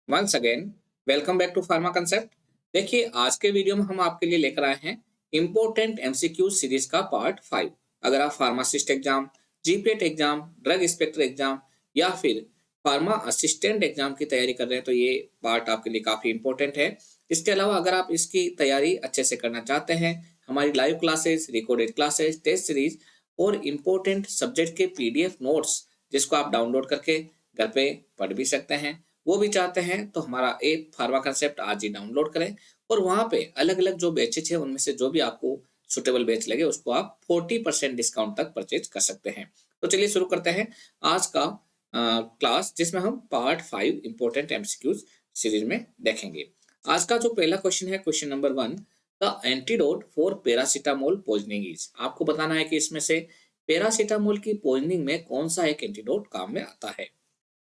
Once again welcome back to pharma concept. देखिए, आज के वीडियो में हम आपके लिए लेकर आए हैं इम्पोर्टेंट एमसीक्यू सीरीज का पार्ट 5। अगर आप pharmacist exam, GPAT exam, drug inspector exam या फिर फार्मा असिस्टेंट एग्जाम की तैयारी कर रहे हैं तो ये पार्ट आपके लिए काफी इंपॉर्टेंट है। इसके अलावा अगर आप इसकी तैयारी अच्छे से करना चाहते हैं, हमारी live classes, recorded classes, test series और इम्पोर्टेंट सब्जेक्ट के पीडीएफ नोट्स जिसको आप डाउनलोड करके घर पे पढ़ भी सकते हैं, वो भी चाहते हैं तो हमारा ऐप फार्मा कंसेप्ट आज ही डाउनलोड करें और वहां पे अलग अलग जो बेचेज है उनमें से जो भी आपको सुटेबल बेच लगे उसको आप 40% डिस्काउंट तक परचेज कर सकते हैं। तो चलिए शुरू करते हैं आज का क्लास, जिसमें हम पार्ट 5 इंपॉर्टेंट एमसीक्यूज सीरीज में देखेंगे। आज का जो पहला क्वेश्चन है, question number 1, the antidote for paracetamol poisoning is. आपको बताना है कि इसमें से पैरासीटामोल की पॉइजनिंग में कौन सा एक एंटीडोट काम में आता है।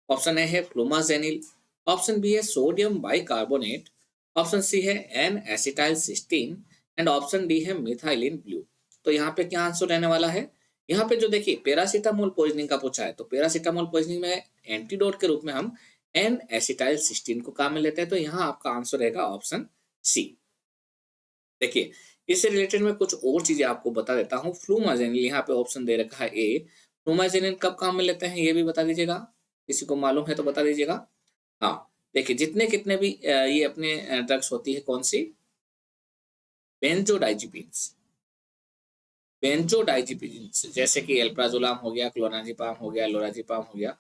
ऑप्शन ए है फ्लूमाजेनिल, ऑप्शन बी है सोडियम बाइकार्बोनेट, ऑप्शन सी है N acetyl cysteine and option D है मिथाइलिन ब्लू। तो यहाँ पे क्या आंसर रहने वाला है? यहाँ पे जो देखिए पैरासीटामोल पॉइजनिंग का पूछा है तो पैरासीटामोल पॉइजनिंग में एंटीडोट के रूप में हम एन एसिटाइल सिस्टीन को काम में लेते हैं, तो यहाँ आपका आंसर रहेगा ऑप्शन सी। देखिए, इससे रिलेटेड मैं कुछ और चीजें आपको बता देता हूँ। फ्लूमाजेनिल यहाँ पे ऑप्शन दे रखा है ए। फ्लूमाजेनिल कब काम में लेते हैं ये भी बता दीजिएगा, किसी को मालूम है तो बता दीजिएगा। हाँ, देखिए जितने कितने भी ये अपने ड्रग्स होती है, कौन सी? बेंजोडाइजिपिन्स। बेंजोडाइजिपिन्स जैसे कि एल्प्राजोलाम हो गया, क्लोनाजिपाम हो गया, लोराजिपाम हो गया,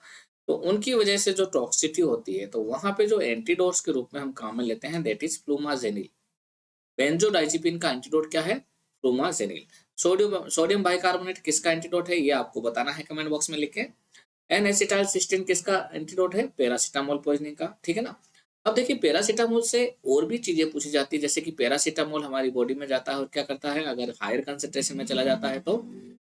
तो उनकी वजह से जो टॉक्सिटी होती है तो वहां पे जो एंटीडोट्स के रूप में हम काम में लेते हैं दैट इज फ्लूमाजेनिल। बेंजोडाइजिपिन का एंटीडोट क्या है? फ्लूमाजेनिल। सोडियम सोडियम बाइकार्बोनेट किसका एंटीडोट है ये आपको बताना है कमेंट बॉक्स में लिख के। एन एसिटाइल सिस्टीन किसका एंटीडोट है? पैरासीटामोल पॉइजनिंग का, ठीक है ना। अब देखिए पैरासीटामोल से और भी चीजें पूछी जाती है, जैसे कि पैरासीटामोल हमारी बॉडी में जाता है और क्या करता है, अगर हायर कंसेंट्रेशन में चला जाता है तो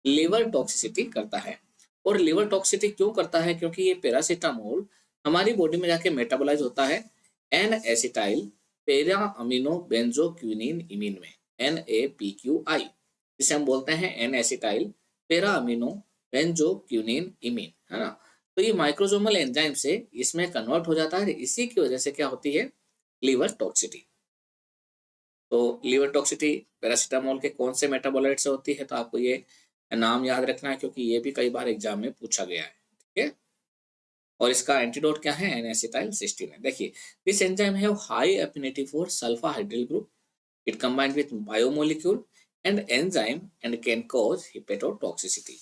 लिवर टॉक्सिसिटी करता है। और लिवर टॉक्सिसिटी क्यों करता है? क्योंकि ये पैरासीटामोल हमारी बॉडी में जाके मेटाबोलाइज होता है एन एसिटाइल पेरा अमीनो बेंजोक्विनिन इमीन में, NAPQI, जिसे हम बोलते हैं एन एसिटाइल पेरा अमीनो बेंजोक्विनिन इमीन, है ना। तो ये माइक्रोसोमल एंजाइम से इसमें कन्वर्ट हो जाता है, इसी की वजह से क्या होती है? Liver toxicity. तो लीवर टॉक्सिटी पैरासीटामोल के कौन से मेटाबोलाइट से होती है? तो आपको ये नाम याद रखना है क्योंकि ये भी कई बार एग्जाम में पूछा गया है, ठीक है। और इसका एंटीडोट क्या है? एन सिस्टीन है। देखिए, this enzyme have high affinity for sulfhydryl group, it combined with biomolecule and enzyme and can cause hepatotoxicity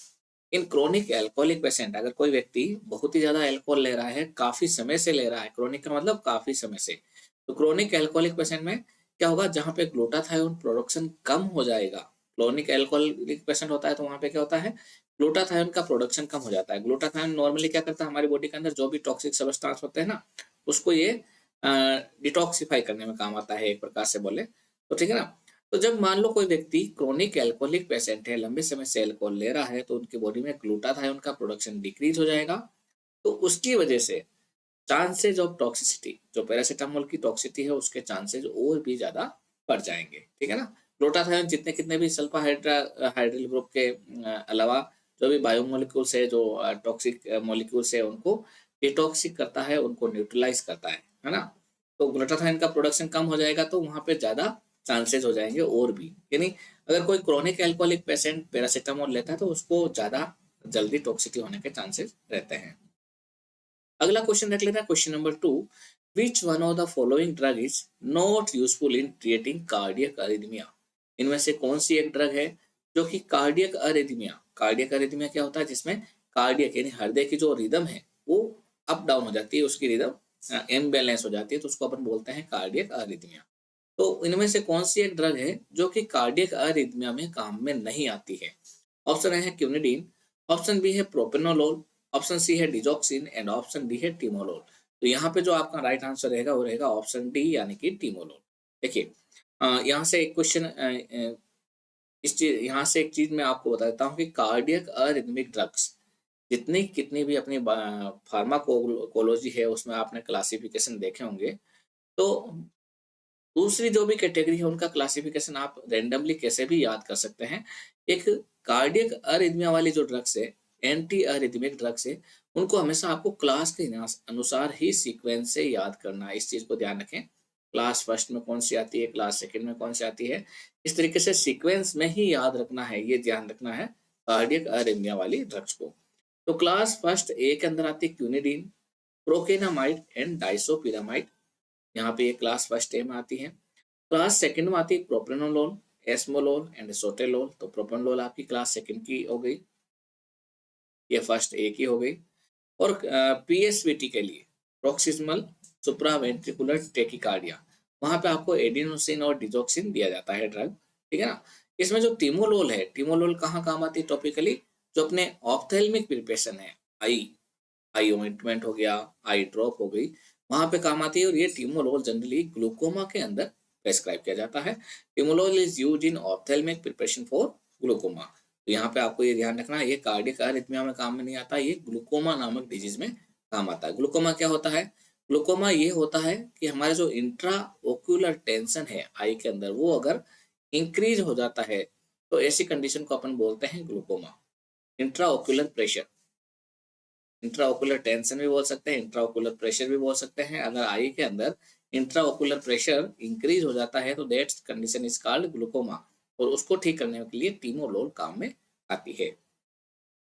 in chronic alcoholic patient. अगर कोई व्यक्ति बहुत ही ज्यादा एल्कोहल ले रहा है, काफी समय से ले रहा है, क्रोनिक का मतलब काफी समय से, तो क्रोनिक एल्कोहलिक पेशेंट में क्या होगा? जहां पे ग्लूटाथायोन प्रोडक्शन कम हो जाएगा, क्रोनिक एल्कोहलिक पेशेंट होता है तो वहां पे क्या होता है? ग्लूटाथायोन का प्रोडक्शन कम हो जाता है। ग्लूटाथायोन नॉर्मली क्या करता है? हमारी बॉडी के अंदर जो भी टॉक्सिक सब्सटेंस होते हैं ना, उसको ये डिटॉक्सिफाई करने में काम आता है, एक प्रकार से बोले तो, ठीक है ना। तो जब मान लो कोई व्यक्ति क्रोनिक एल्कोहलिक पेशेंट है, लंबे समय से एल्कोहल ले रहा है, तो उनकी बॉडी में ग्लूटाथायोन का प्रोडक्शन डिक्रीज हो जाएगा, तो उसकी वजह से चांसेज ऑफ टॉक्सिसिटी, जो पैरासीटामोल की टॉक्सिसिटी है उसके चांसेज और भी ज्यादा बढ़ जाएंगे, ठीक है ना। ग्लूटाथायोन जितने कितने भी सल्फा हाइड्रिल ग्रुप के अलावा जो भी बायोमोलिक्यूल्स है, जो टॉक्सिक मॉलिक्यूल्स है, उनको डिटॉक्सिक करता है, उनको न्यूट्रलाइज करता है ना। तो ग्लूटाथायोन का प्रोडक्शन कम हो जाएगा तो वहां पे ज्यादा चांसेस हो जाएंगे और भी, यानी अगर कोई क्रोनिक एल्कोहलिक पेशेंट पैरासीटामोल लेता है तो उसको ज्यादा जल्दी टॉक्सिटी होने के चांसेस रहते हैं। अगला क्वेश्चन देख लेते हैं, question number 2, which one of the following drug is not useful in treating cardiac arrhythmia. इनमें से कौन सी एक ड्रग है जो कि कार्डियक अरिथमिया, कार्डियक अरिथमिया क्या होता है? जिसमें कार्डियक यानी हृदय की जो रिदम है वो अप डाउन हो जाती है, उसकी रिदम इम्बैलेंस हो जाती है, तो उसको अपन बोलते हैं कार्डियक अरिथमिया। तो इनमें से कौन सी एक ड्रग है जो कि कार्डियक अरिथमिया में काम में नहीं आती है? ऑप्शन ए है क्यूनिडीन, ऑप्शन बी है प्रोपेनोलोल, ऑप्शन सी है डिजॉक्सिन एंड ऑप्शन डी है टीमोलोल। तो यहाँ पे जो आपका राइट आंसर रहेगा वो रहेगा ऑप्शन डी यानी कि टीमोलोल। देखिए, यहाँ से एक क्वेश्चन, इस चीज यहाँ से एक चीज मैं आपको बता देता हूँ कि कार्डियक अरिथमिक ड्रग्स जितनी कितनी भी अपनी फार्माकोलॉजी है उसमें आपने क्लासिफिकेशन देखे होंगे, तो दूसरी जो भी कैटेगरी है उनका क्लासिफिकेशन आप रेंडमली कैसे भी याद कर सकते हैं। एक कार्डियक अरिथमिया वाली जो ड्रग्स है, एंटी अरिथमिक ड्रग्स है, उनको हमेशा आपको क्लास के अनुसार ही सीक्वेंस से याद करना है, इस चीज़ को ध्यान रखें। क्लास फर्स्ट में कौन सी आती है, क्लास सेकंड में कौन सी आती है, इस तरीके से सीक्वेंस में ही याद रखना है, ये ध्यान रखना है कार्डियक अरिथमिया वाली ड्रग्स को। तो क्लास फर्स्ट ए के अंदर आती है क्यूनिडीन, प्रोकेनामाइड एंड डाइसोपिरामाइड, यहाँ पे ये क्लास फर्स्ट ए में आती है। क्लास सेकंड में आती है प्रोप्रेनोलोल, एस्मोलोल एंड सोटेलोल। तो प्रोप्रेनोलोल आपकी क्लास सेकंड की हो गई, ये फर्स्ट ए की हो गई। और पीएसवीटी के लिए प्रोक्सिमल सुप्रावेंट्रिकुलर टेकिकार्डिया, वहां पे आपको एडिनोसिन और डिजोक्सिन दिया जाता है ड्रग, ठीक है ना। इसमें जो टिमोलोल है, टिमोलोल कहाँ काम आती है टॉपिकली, जो अपने ऑप्थेल्मिक प्रिपरेशन है, आई आई ऑइंटमेंट हो गया, आई ड्रॉप हो गई, वहां पे काम आती है। और ये टिमोलोल जनरली ग्लूकोमा के अंदर प्रेस्क्राइब किया जाता है। Timolol is used in ophthalmic preparation for glaucoma. तो यहाँ पे आपको ये ध्यान रखना है, ये कार्डियक अरिथमिया में काम में नहीं आता, ये ग्लूकोमा नामक डिजीज में काम आता है। ग्लूकोमा क्या होता है, ग्लूकोमा ये होता है कि हमारा जो इंट्रा ओक्यूलर टेंशन है आई के अंदर, वो अगर इंक्रीज हो जाता है तो ऐसी कंडीशन को अपन बोलते हैं glaucoma. Intra ocular pressure, intraocular tension भी बोल सकते हैं, इंट्राओकुलर प्रेशर भी बोल सकते हैं। अगर आई के अंदर इंट्राओकुलर प्रेशर इंक्रीज हो जाता है तो that condition is called glaucoma, और उसको ठीक करने के लिए टिमोलोल काम में आती है।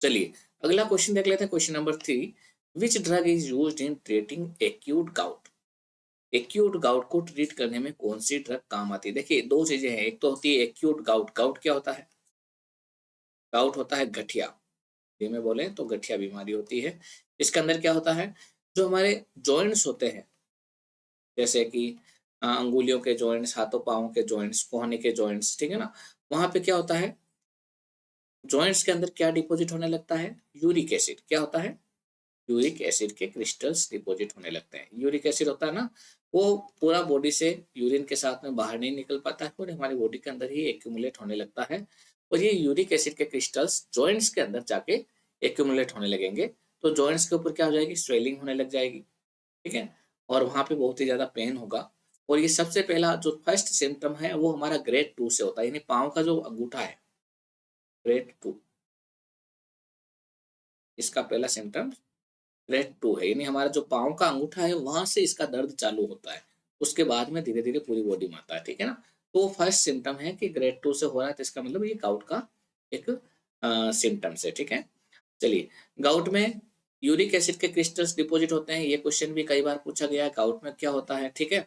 चलिए अगला क्वेश्चन देख लेते हैं, question number 3, which drug is used in treating acute gout. Acute gout को ट्रीट करने में कौन सी ड्रग काम आती है। देखिए दो चीजें हैं, एक तो होती है एक्यूट गाउट। गाउट क्या होता है, गाउट होता है गठिया, में बोले तो गठिया बीमारी होती है। इसके अंदर क्या होता है, जो हमारे जॉइंट्स होते हैं, जैसे कि अंगुलियों के जॉइंट्स, हाथों पाँव के जॉइंट्स, कोहनी के जॉइंट्स, ठीक है ना, वहां पे क्या होता है, जॉइंट्स के अंदर क्या डिपॉजिट होने लगता है, यूरिक एसिड। क्या होता है, यूरिक एसिड के क्रिस्टल्स डिपॉजिट होने लगते हैं। यूरिक एसिड होता है ना, वो पूरा बॉडी से यूरिन के साथ में बाहर नहीं निकल पाता है और हमारी बॉडी के अंदर ही एक्यूमुलेट होने लगता है। और ये यूरिक एसिड के क्रिस्टल्स जॉइंट्स के अंदर जाके एक्यूमुलेट होने लगेंगे, तो जॉइंट्स के ऊपर क्या हो जाएगी, स्वेलिंग होने लग जाएगी, ठीक है, और वहां पे बहुत ही ज्यादा पेन होगा। और ये सबसे पहला जो फर्स्ट सिम्टम है वो हमारा ग्रेड 2 से होता है, यानी पाँव का जो अंगूठा है, ग्रेड 2, इसका पहला सिम्टम ग्रेड 2 है, यानी हमारा जो पाँव का अंगूठा है वहां से इसका दर्द चालू होता है, उसके बाद में धीरे धीरे पूरी बॉडी में आता है, ठीक है ना। तो फर्स्ट सिम्टम है कि ग्रेड 2 से हो रहा है, तो इसका मतलब ये गाउट का एक सिम्टम्स है, ठीक है। चलिए गाउट में यूरिक एसिड के क्रिस्टल्स डिपॉजिट होते हैं, ये क्वेश्चन भी कई बार पूछा गया है, गाउट में क्या होता है, ठीक है।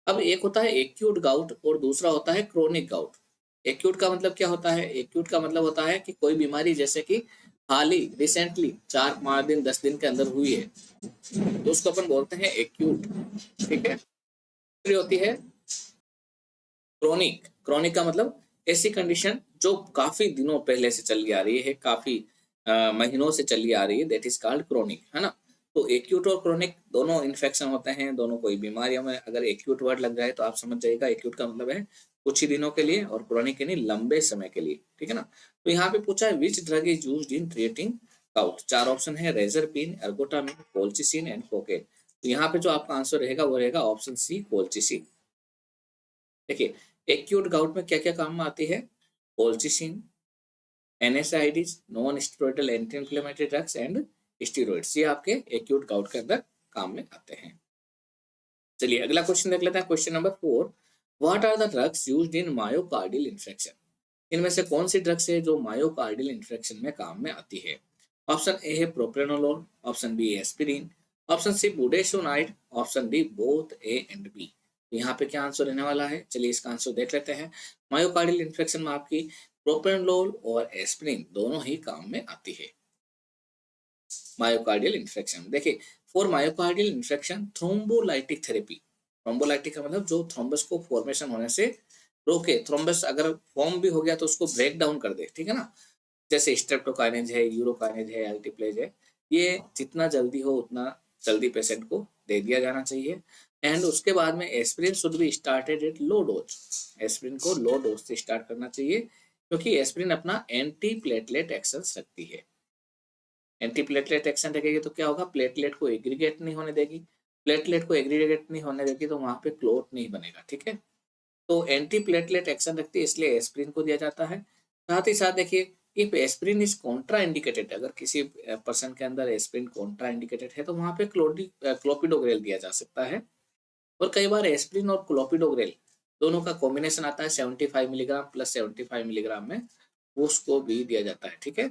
अब एक होता है एक्यूट गाउट और दूसरा होता है क्रोनिक गाउट। एक्यूट का मतलब क्या होता है, एक्यूट का मतलब होता है कि कोई बीमारी जैसे कि हाल ही रिसेंटली 4-5 दिन 10 दिन के अंदर हुई है, तो उसको अपन बोलते हैं एक्यूट, ठीक है। दूसरी होती है क्रोनिक। क्रोनिक का मतलब ऐसी कंडीशन जो काफी दिनों पहले से चली आ रही है, काफी महीनों से चली आ रही है, दैट इज कॉल्ड क्रोनिक, है ना। तो एक्यूट और क्रोनिक दोनों इन्फेक्शन होते हैं, दोनों कोई बीमारियों में अगर एक्यूट वर्ड लग जाए तो आप समझ जाइएगा एक्यूट का मतलब है कुछ ही दिनों के लिए, और क्रोनिक यानी लंबे समय के लिए, ठीक है ना। तो यहाँ पे पूछा है which drug is used in treating gout. 4 option है, रेजरपिन, एर्गोटामिन, कोल्चिसिन एंड कोकेन। तो यहाँ पे जो आपका आंसर रहेगा वो रहेगा ऑप्शन सी, कोल्चिसिन। देखिए एक्यूट गाउट में क्या क्या काम में आती है, colchicine, एनएसआईडीज, non steroidal anti inflammatory drugs and steroids, ये आपके एक्यूट गाउट के अंदर काम में आते हैं। चलिए अगला क्वेश्चन देख लेते हैं, question number 4, what are the drugs used in myocardial infection. इनमें से कौन सी ड्रग्स है जो मायोकार्डियल इन्फेक्शन में काम में आती है। ऑप्शन ए है propranolol, option B aspirin, option C budesonide, option D both A and B. यहाँ पे क्या आंसर रहने वाला है, चलिए इसका आंसर देख लेते हैं। मायोकार्डियल इन्फेक्शन में आपकी प्रोप्रेनोलोल और एस्पिरिन दोनों ही काम में आती है। मायोकार्डियल इन्फेक्शन देखिए, for myocardial infection thrombolytic therapy, thrombolytic का मतलब जो थ्रोम्बस को फॉर्मेशन होने से रोके, थ्रोम्बस अगर फॉर्म भी हो गया तो उसको ब्रेक डाउन कर दे, ठीक है ना। जैसे स्ट्रेप्टोकाइनेज है, यूरोकाइनेज है, एल्टीप्लेज है, ये जितना जल्दी हो उतना जल्दी पेशेंट को दे दिया जाना चाहिए। एंड उसके बाद में aspirin should be started at low dose, aspirin को लो डोज से स्टार्ट करना चाहिए, क्योंकि एस्पिरिन अपना एंटी प्लेटलेट एक्शन रखती है। एंटी प्लेटलेट एक्शन रखेगी तो क्या होगा, प्लेटलेट को एग्रीगेट नहीं होने देगी, प्लेटलेट को एग्रीगेट नहीं होने देगी तो वहां पे क्लोट नहीं बनेगा, ठीक है। तो एंटी प्लेटलेट एक्शन रखती है, इसलिए एस्पिरिन को दिया जाता है। साथ ही साथ देखिए if aspirin is Contra indicated, अगर किसी पर्सन के अंदर एस्पिरिन कॉन्ट्रा इंडिकेटेड है तो वहां पे क्लोपिडोग्रेल दिया जा सकता है। और कई बार एस्पिरिन और क्लोपिडोग्रेल दोनों का कॉम्बिनेशन आता है 75 मिलीग्राम प्लस 75 मिलीग्राम में, उसको भी दिया जाता है। ठीक है,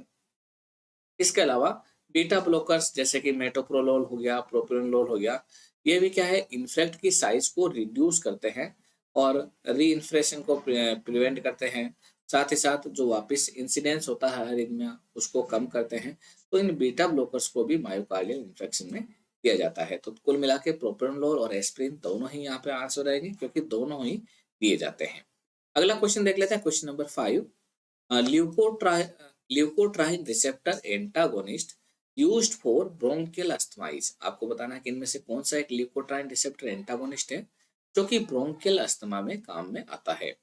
इसके अलावा बीटा ब्लॉकर्स जैसे कि मेटोप्रोलोल हो गया, प्रोप्रेनोलोल हो गया, ये भी क्या है, इन्फेक्ट की साइज को रिड्यूस करते हैं और री इन्फ्लेशन को प्रिवेंट करते हैं। साथ ही साथ जो वापस इंसिडेंस होता है हर में उसको कम करते हैं। तो इन बीटा ब्लॉकर्स को भी मायोकार्डियल इन्फेक्शन में दिया जाता है। तो कुल मिला के प्रोप्रेनोलोल और एस्पिरिन दोनों ही यहाँ पे आंसर रहेंगे क्योंकि दोनों ही दिए जाते हैं। अगला क्वेश्चन देख लेते हैं, question number 5। Leukotriene receptor antagonist used for bronchial asthma is. आपको बताना है कि इनमें से कौन सा एक ल्यूकोट्राइन रिसेप्टर एंटागोनिस्ट है जो कि ब्रोंकियल अस्थमा में काम में आता है।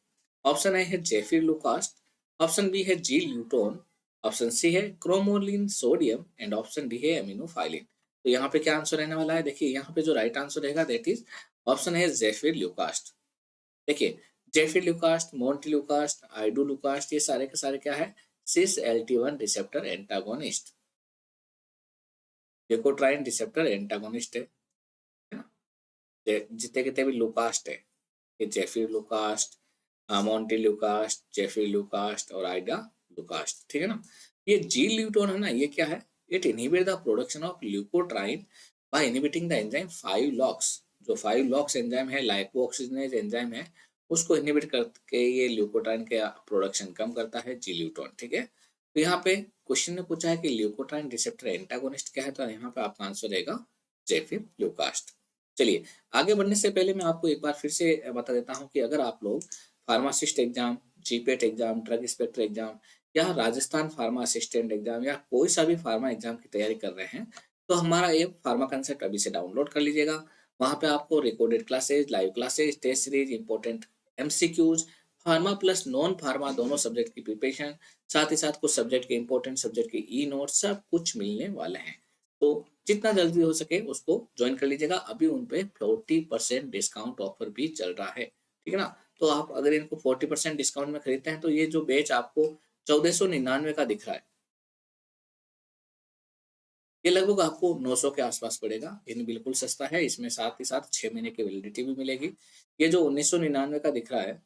ऑप्शन ए है जेफिरलुकास्ट, ऑप्शन बी है जी ल्यूटोन, ऑप्शन सी है cromolyn sodium and option D है एमिनोफाइलिन। तो यहाँ पे क्या आंसर रहने वाला है, देखिए यहाँ पे जो राइट आंसर रहेगा दैट इज ऑप्शन है जेफिरलुकास्ट। देखिए जेफिरलुकास्ट, मोंटेलुकास्ट, आइडोलुकास्ट, ये सारे के सारे क्या है, सिस एल्टी 1 receptor antagonist, leukotriene receptor antagonist है ना। जितने कितने भी लुकास्ट है, ये जेफिरलुकास्ट, मोंटेलुकास्ट, जेफिरलुकास्ट और आइडा लुकास्ट, ठीक है ना। ये जी ल्यूटोन है ना, ये क्या है, it inhibit the production of leukotriene by inhibiting the enzyme 5 locks. जो 5 लॉक्स एंजाइम है, लाइपोऑक्सीजनेज एंजाइम है, उसको इनहिबिट करके ये ल्यूकोट्राइन के प्रोडक्शन कम करता है जी ल्यूटोन। ठीक है, तो यहाँ पे क्वेश्चन ने पूछा है कि ल्यूकोट्राइन रिसेप्टर एंटागोनिस्ट क्या है, तो यहाँ पे आपका आंसर रहेगा जेफिरलुकास्ट। चलिए आगे बढ़ने से पहले मैं आपको एक बार फिर से बता देता हूँ कि अगर आप लोग pharmacist exam, GPAT exam, drug inspector exam या राजस्थान फार्मा असिस्टेंट एग्जाम या कोई सा भी फार्मा एग्जाम की तैयारी कर रहे हैं, तो हमारा ये फार्मा कंसेप्ट अभी से डाउनलोड कर लीजिएगा। वहाँ पे आपको recorded classes, live classes, test series, important MCQs, pharma plus non pharma दोनों सब्जेक्ट की प्रिपरेशन, साथ ही साथ कुछ सब्जेक्ट के इंपॉर्टेंट सब्जेक्ट के ई नोट, सब कुछ मिलने वाले हैं। तो जितना जल्दी हो सके उसको ज्वाइन कर लीजिएगा। अभी उन पे 40% डिस्काउंट ऑफर भी चल रहा है, ठीक है ना। तो आप अगर इनको 40% डिस्काउंट में खरीदते हैं तो ये जो बैच आपको 1499 का दिख रहा है, ये लगभग आपको 900 के आसपास पड़ेगा। ये बिल्कुल सस्ता है, इसमें साथ ही साथ 6 महीने की वैलिडिटी भी मिलेगी। ये जो 1999 का दिख रहा है,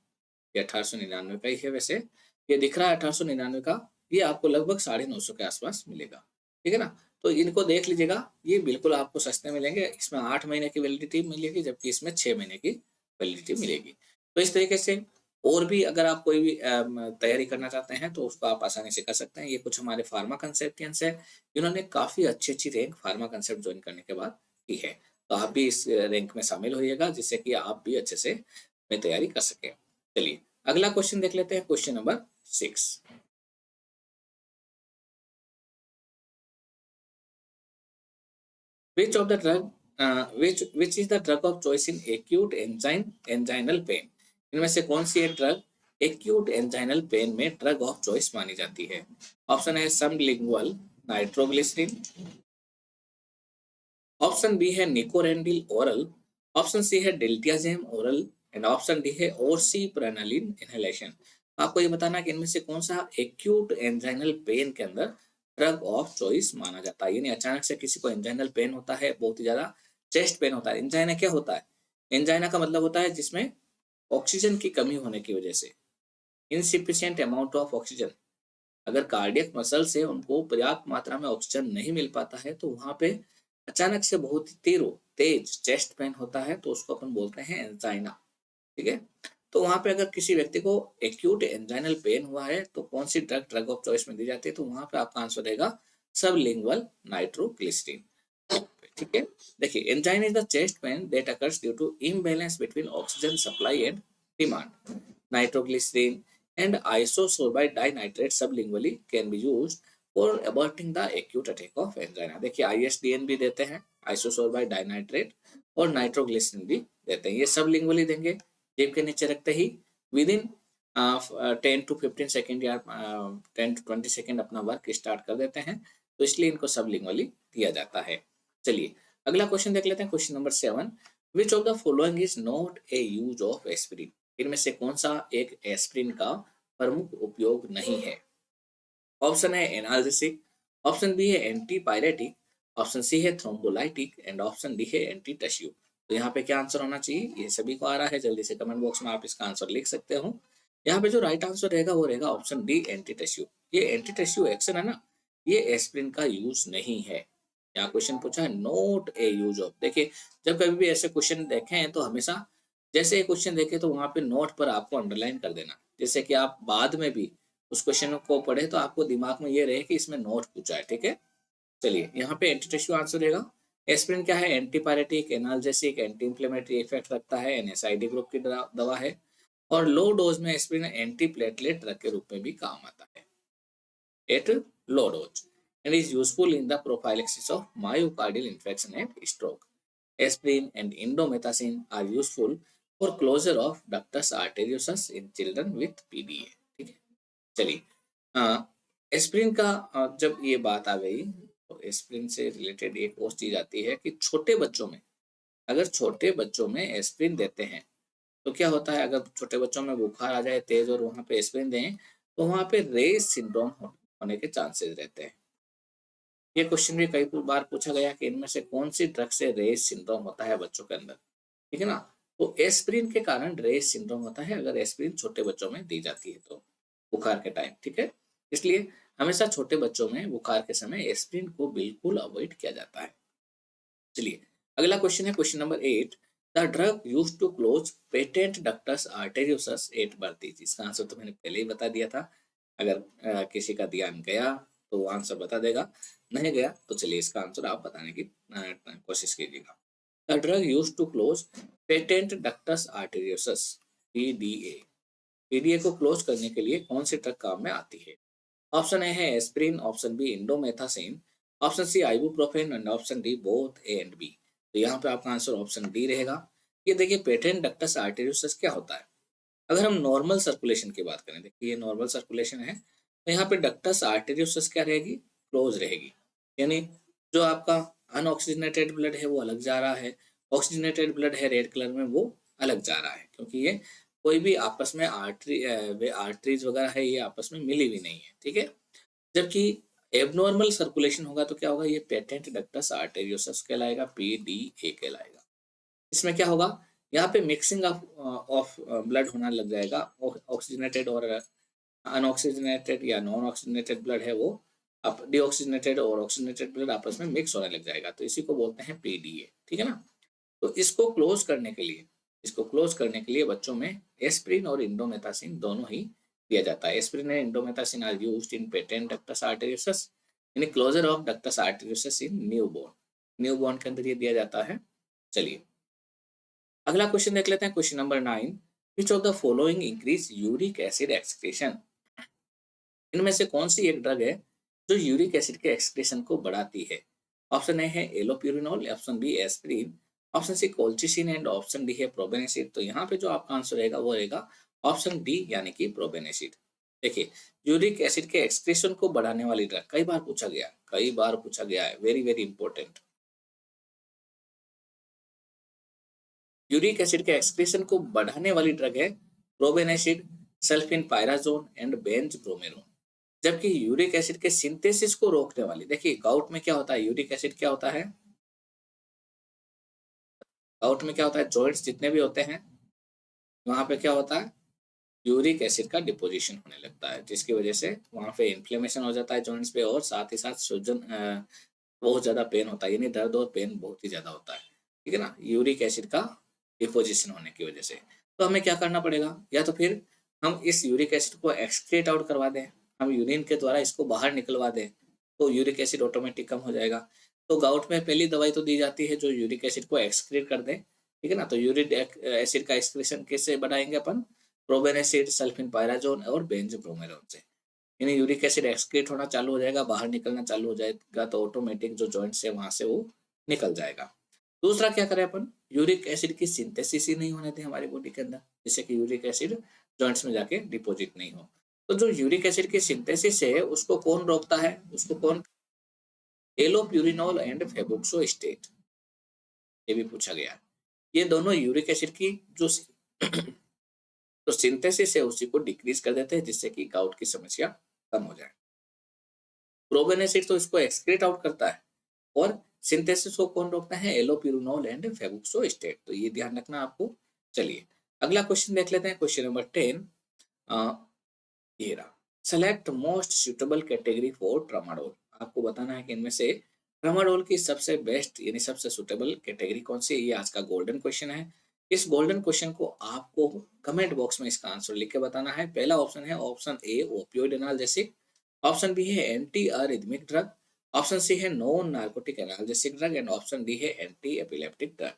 ये 1899 का ही है वैसे, ये दिख रहा है 1899 का, ये आपको लगभग 950 के आसपास मिलेगा, ठीक है ना। तो इनको देख लीजिएगा, ये बिल्कुल आपको सस्ते मिलेंगे। इसमें 8 महीने की वैलिडिटी मिलेगी जबकि इसमें 6 महीने की वैलिडिटी मिलेगी। तो इस तरीके से और भी अगर आप कोई भी तैयारी करना चाहते हैं तो उसको आप आसानी से कर सकते हैं। ये कुछ हमारे फार्मा कंसेप्टियंस है, इन्होंने काफ़ी अच्छी-अच्छी रैंक फार्मा कंसेप्ट जॉइन करने के बाद की है। तो आप भी इस रैंक में शामिल होइएगा जिससे कि आप भी अच्छे से अपनी तैयारी कर सकें। चलिए अगला क्वेश्चन देख लेते हैं, question number 6। Which of the drug which is the drug of choice in acute angинal pain? इनमें से कौन सी एक ड्रग एक्यूट एंजाइनल पेन में ड्रग ऑफ चॉइस मानी जाती है? ऑप्शन है सबलिंगुअल नाइट्रोग्लिसरिन, ऑप्शन बी है निकोरेंडिल ओरल, ऑप्शन सी है डिल्टियाजेम ओरल एंड ऑप्शन डी है ओर्सिप्रेनालिन इनहेलेशन। आपको ये बताना है कि इनमें से कौन सा एक्यूट एंजाइनल पेन के अंदर ड्रग ऑफ चॉइस माना जाता है। यानी अचानक से किसी को एंजाइनल पेन होता है, बहुत ही ज्यादा चेस्ट पेन होता है। एंजाइना क्या होता है? एंजाइना का मतलब होता है जिसमें ऑक्सीजन की कमी होने की वजह से, इनसिफिशिएंट अमाउंट ऑफ ऑक्सीजन, अगर कार्डियक मसल से उनको पर्याप्त मात्रा में ऑक्सीजन नहीं मिल पाता है तो वहां पे अचानक से बहुत ही तेज चेस्ट पेन होता है, तो उसको अपन बोलते हैं एंजाइना, ठीक है। तो वहां पे अगर किसी व्यक्ति को एक्यूट एंजाइनल पेन हुआ है तो कौन सी ड्रग ड्रग ऑफ चॉइस में दी जाती है, तो वहां पे आपका आंसर रहेगा सबलिंगुअल नाइट्रोग्लिसरिन, ठीक है। देखिए angina is the chest pain that occurs due to imbalance between oxygen supply and demand. Nitroglycerin and isosorbide dinitrate sublingually can be used for averting the acute attack of angina। देखिए ISDN भी देते हैं, आइसोसोर्बाइड dinitrate, और नाइट्रोग्लिसरिन भी देते हैं। ये sublingually देंगे, जीभ के नीचे रखते ही विद इन 10 to 15 सेकेंड या 10 to 20 सेकेंड अपना वर्क स्टार्ट कर देते हैं, तो इसलिए इनको सबलिंगुअली दिया जाता है। चलिए अगला क्वेश्चन देख लेते हैं, question number 7। Which of the following is not a use of aspirin? इनमें से कौन सा एक एस्पिरिन का प्रमुख उपयोग नहीं है? ऑप्शन है एनाल्जेसिक, ऑप्शन बी है एंटीपायरेटिक, ऑप्शन सी है थ्रोम्बोलाइटिक एंड ऑप्शन डी है एंटी टिश्यू। तो यहाँ पे क्या आंसर होना चाहिए, ये सभी को आ रहा है, जल्दी से कमेंट बॉक्स में आप इसका आंसर लिख सकते हो। यहाँ पे जो राइट आंसर रहेगा वो रहेगा ऑप्शन डी एंटी टिश्यू। ये एंटी टिश्यू एक्शन है ना, ये एस्पिरिन का यूज नहीं है। यहाँ क्वेश्चन पूछा है नोट ए यूज ऑफ। देखिए जब कभी भी ऐसे क्वेश्चन देखे हैं तो हमेशा जैसे ये क्वेश्चन देखे तो वहां पे नोट पर आपको अंडरलाइन कर देना, जैसे कि आप बाद में भी उस क्वेश्चन को पढ़े तो आपको दिमाग में ये रहे कि इसमें नोट पूछा है। ठीक है, चलिए यहाँ पे एंटी टिश्यू आंसर रहेगा। एस्पिरिन क्या है, antipyretic, analgesic, anti inflammatory effect रखता है, एनएसआईडी ग्रुप की दवा है, और लो डोज में एस्पिरिन एंटी प्लेटलेट ड्रग के रूप में भी काम आता है at low dose and is useful in the prophylaxis of myocardial infarction and stroke. Aspirin and indomethacin are useful for closure of ductus arteriosus in children with PDA. ठीक है, चलिए एस्पिरिन का जब ये बात आ गई तो एस्पिरिन से रिलेटेड एक और चीज आती है कि छोटे बच्चों में, अगर छोटे बच्चों में एस्पिरिन देते हैं तो क्या होता है, अगर छोटे बच्चों में बुखार आ जाए तेज और वहां पे एस्पिरिन दें तो वहां पे रेस सिंड्रोम होने के चांसेस रहते हैं। ये क्वेश्चन भी कई बार पूछा गया कि इनमें से कौन सी ड्रग से रेस सिंड्रोम होता है बच्चों के अंदर। ठीक है ना, तो एस्पिरिन के कारण रेस सिंड्रोम होता है अगर एस्पिरिन छोटे बच्चों में दी जाती है तो बुखार के टाइम। ठीक है, इसलिए हमेशा छोटे बच्चों में बुखार के समय एस्पिरिन को बिल्कुल अवॉइड किया जाता है। चलिए अगला क्वेश्चन है question number 8। The drug used to close patent ductus arteriosus at birth age. इसका आंसर तो मैंने पहले ही बता दिया था, अगर किसी का ध्यान गया तो वो आंसर बता देगा, नहीं गया तो चलिए इसका आंसर आप बताने की कोशिश कीजिएगा। The drug used to close patent ductus arteriosus PDA. PDA को क्लोज करने के लिए कौन सी ड्रग काम में आती है? ऑप्शन ए है aspirin, option B indomethacin, option C ibuprofen and option D both A and B. तो यहाँ पे आपका आंसर ऑप्शन डी रहेगा। ये देखिए पेटेंट डक्टस आर्टेरियोसस क्या होता है, अगर हम नॉर्मल सर्कुलेशन की बात करें, देखिए ये नॉर्मल सर्कुलेशन है तो यहाँ पे डक्टस आर्टेरियोसस क्या रहेगी, क्लोज रहेगी। यानी जो आपका अनऑक्सीजनेटेड ब्लड है वो अलग जा रहा है, ऑक्सीजनेटेड ब्लड है रेड कलर में वो अलग जा रहा है, क्योंकि ये कोई भी आपस में आर्टरीज वगैरह है ये आपस में मिली हुई नहीं है। ठीक है, जबकि एबनॉर्मल सर्कुलेशन होगा तो क्या होगा, ये पेटेंट डक्टस आर्टेरियोसस कहलाएगा, पीडीए कहलाएगा। इसमें क्या होगा, यहाँ पे मिक्सिंग ऑफ ब्लड होना लग जाएगा, ऑक्सीजनेटेड और अनऑक्सीजनेटेड या नॉन ऑक्सीजनेटेड ब्लड है वो अब डीऑक्सीजनेटेड और ऑक्सीजनेटेड ब्लड आपस में मिक्स होने लग जाएगा, तो इसी को बोलते हैं पीडीए। ठीक है ना, तो इसको क्लोज करने के लिए बच्चों में एस्पिरिन और इंडोमेथासिन दोनों ही दिया जाता है। Aspirin and indomethacin are used in patent ductus arteriosus in closure of ductus arteriosus in newborn के अंदर ये दिया जाता है। चलिए अगला क्वेश्चन देख लेते हैं, question number 9। Which of the following increase uric acid excretion. इनमें से कौन सी एक ड्रग है जो यूरिक एसिड के एक्सक्रीशन को बढ़ाती है? ऑप्शन ए है allopurinol, option B aspirin, option C colchicine and option D है प्रोबेनेसिड। तो यहाँ पे जो आपका आंसर रहेगा वो रहेगा ऑप्शन डी यानी कि प्रोबेनेसिड। देखिए यूरिक एसिड के एक्सक्रीशन को बढ़ाने वाली ड्रग कई बार पूछा गया है, very very important. Uric acid के एक्सक्रीशन को बढ़ाने वाली ड्रग है प्रोबेनेसिड, सल्फिनपायराजोन एंड बेंजब्रोमेरोन। जबकि यूरिक एसिड के सिंथेसिस को रोकने वाली, देखिए गाउट में क्या होता है, यूरिक एसिड क्या होता है, गाउट में क्या होता है, जॉइंट्स जितने भी होते हैं वहां पे क्या होता है, यूरिक एसिड का डिपोजिशन होने लगता है, जिसकी वजह से वहां पे इन्फ्लेमेशन हो जाता है जॉइंट्स पे, और साथ ही साथ सूजन बहुत ज्यादा पेन होता है, यानी दर्द और पेन बहुत ही ज्यादा होता है। ठीक है ना, यूरिक एसिड का डिपोजिशन होने की वजह से। तो हमें क्या करना पड़ेगा, या तो फिर हम इस यूरिक एसिड को एक्सक्रीट आउट करवा दें, हम यूरिन के द्वारा इसको बाहर निकलवा दें तो यूरिक एसिड ऑटोमेटिक कम हो जाएगा। तो गाउट में पहली दवाई तो दी जाती है जो यूरिक एसिड को एक्सक्रीट कर दे। ठीक है ना, तो यूरिक एसिड का एक्सक्रीशन कैसे बढ़ाएंगे अपन, प्रोबेनेसिड, सल्फिनपायराजोन और बेंजोब्रोमेरोन से। यानी यूरिक एसिड एक्सक्रीट होना चालू हो जाएगा, बाहर निकलना चालू हो जाएगा, तो ऑटोमेटिक जो जॉइंट्स है वहां से वो निकल जाएगा। दूसरा क्या करें अपन, यूरिक एसिड की सिंथेसिस ही नहीं होने दें हमारी बॉडी के अंदर, जिससे कि यूरिक एसिड जॉइंट्स में जाके डिपॉजिट नहीं हो। तो जो यूरिक एसिड की सिंथेसिस है उसको कौन रोकता है, उसको कौन, एलोप्यूरिनोल एंड फेबुक्सोस्टेट, ये भी पूछा गया। ये दोनों यूरिक एसिड की जो तो सिंथेसिस है उसी को डिक्रीज कर देते हैं, जिससे कि गाउट की समस्या कम हो जाए। प्रोबेन एसिड तो इसको एक्सक्रीट आउट करता है, और सिंथेसिस को कौन रोकता है? एलोपिरिनोल एंड फेबुक्सोस्टेट। तो ये ध्यान रखना आपको। चलिए अगला क्वेश्चन देख लेते हैं, क्वेश्चन नंबर 10। ये रहा, select most suitable category for tramadol. आपको बताना है कि इनमें से ट्रामाडोल की सबसे बेस्ट यानी सबसे सुटेबल कैटेगरी कौन सी है। ये आज का गोल्डन क्वेश्चन है। इस गोल्डन क्वेश्चन को आपको कमेंट बॉक्स में इसका आंसर लिख के बताना है। पहला ऑप्शन है option A opioid analgesic, option B है anti arrhythmic drug, option C है non narcotic analgesic drug, and option D है एंटी एपिलेप्टिक ड्रग।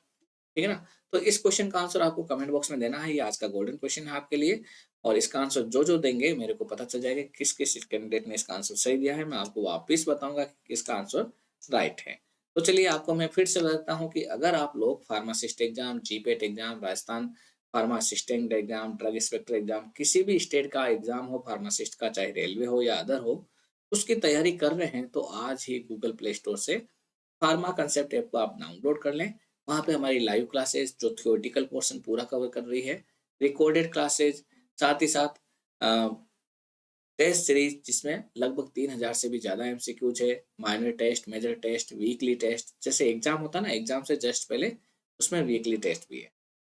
ठीक है ना? तो इस क्वेश्चन का आंसर आपको कमेंट बॉक्स में देना है। ये आज का गोल्डन क्वेश्चन है आपके लिए, और इसका आंसर जो देंगे मेरे को पता चल जाएगा किस किस कैंडिडेट ने इसका आंसर सही दिया है। मैं आपको वापस बताऊंगा कि इसका आंसर राइट है। तो चलिए आपको मैं फिर से बताता हूँ कि अगर आप लोग pharmacist exam, GPAT exam, Rajasthan pharma assistant exam, drug inspector exam, किसी भी स्टेट का एग्जाम हो फार्मासिस्ट का, चाहे रेलवे हो या अदर हो, उसकी तैयारी कर रहे हैं तो आज ही गूगल प्ले स्टोर से फार्मा कंसेप्ट ऐप को आप डाउनलोड कर लें। वहाँ पे हमारी लाइव क्लासेस जो थियोरेटिकल पोर्शन पूरा कवर कर रही है, रिकॉर्डेड क्लासेस, साथ ही साथ टेस्ट सीरीज जिसमें लगभग 3000 से भी ज़्यादा एमसीक्यूज है, minor test, major test, weekly test, जैसे एग्जाम होता है ना, एग्जाम से जस्ट पहले उसमें वीकली टेस्ट भी है।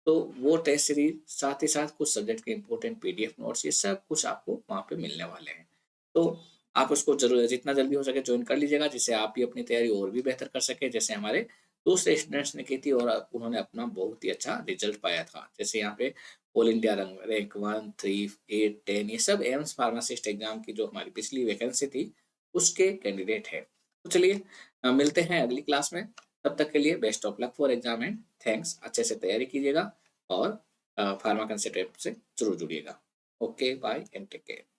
तो वो टेस्ट सीरीज, साथ ही साथ कुछ सब्जेक्ट के इंपॉर्टेंट पीडीएफ नोट्स, ये सब कुछ आपको वहाँ पे मिलने वाले हैं। तो आप उसको जरूर जितना जल्दी हो सके ज्वाइन कर लीजिएगा, जिससे आप भी अपनी तैयारी और भी बेहतर कर सके, जैसे हमारे दूसरे स्टूडेंट्स ने की थी और उन्होंने अपना बहुत ही अच्छा रिजल्ट पाया था। जैसे यहाँ पे ऑल इंडिया रैंक 1, 3, 8, 10, ये सब एम्स फार्मासिस्ट एग्जाम की जो हमारी पिछली वैकेंसी थी उसके कैंडिडेट है। तो चलिए मिलते हैं अगली क्लास में। तब तक के लिए best of luck for exam and thanks. अच्छे से तैयारी कीजिएगा और फार्मा कंसेप्ट से जरूर जुड़िएगा। Okay, bye and take care.